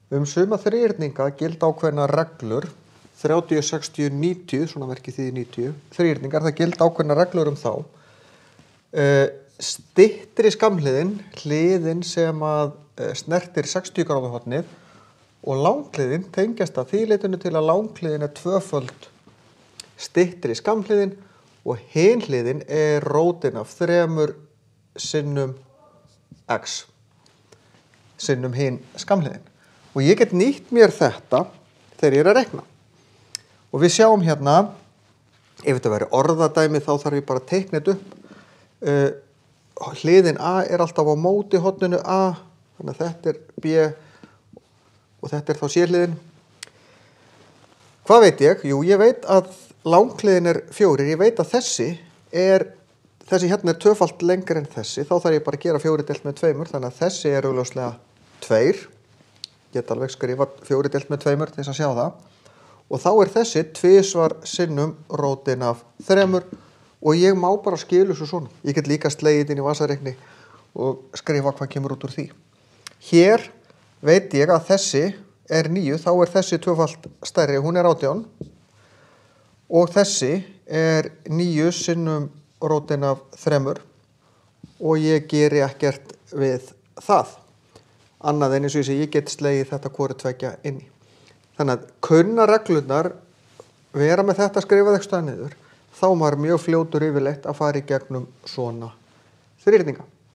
Suma þríhyrninga gilda ákveðnar reglur, 30, 60, 90, svona merkið því 90, þríhyrningar, það gilda ákveðnar reglur þá. Styttri skammhliðin, hliðin sem að snertir 60 gráðu hornið og langhliðin tengjast að því leytinu til að langhliðin tvöföld styttri skammhliðin og hin hliðin rótin af 3 sinnum x, sinnum hin skammhliðin. Og ég get nýtt mér þetta þegar ég að rekna. Og við sjáum hérna, ef þetta væri orðadæmi þá þarf ég bara að teikna þetta upp. Hliðin A alltaf á móti horninu A, þannig að þetta B og þetta þá C-hliðin. Hvað veit ég? Jú, ég veit að langhliðin 4, ég veit að þessi hérna tvöfalt lengri en þessi, þá þarf ég bara að gera 4 deilt með 2, þannig að þessi augljóslega 2. Get alveg skrifað 4 deilt með 2 til þess að sjá það. Og þá þessi 2 sinnum rótin af 3 og ég má bara skila þessu svona. Ég get líka slegið inn í vasareikni og skrifa hvað kemur út úr því. Hér veit ég að þessi 9, þá þessi tvöfalt stærri, hún 18 og þessi 9 sinnum rótin af 3 og ég geri ekkert við það. Annað en eins og ég get slegið þetta hvoru tveggja inn í. Þannig að kunna reglurnar, vera með þetta skrifað eitthvað niður, þá maður mjög fljótur yfirleitt að fara í gegnum svona þríhyrninga.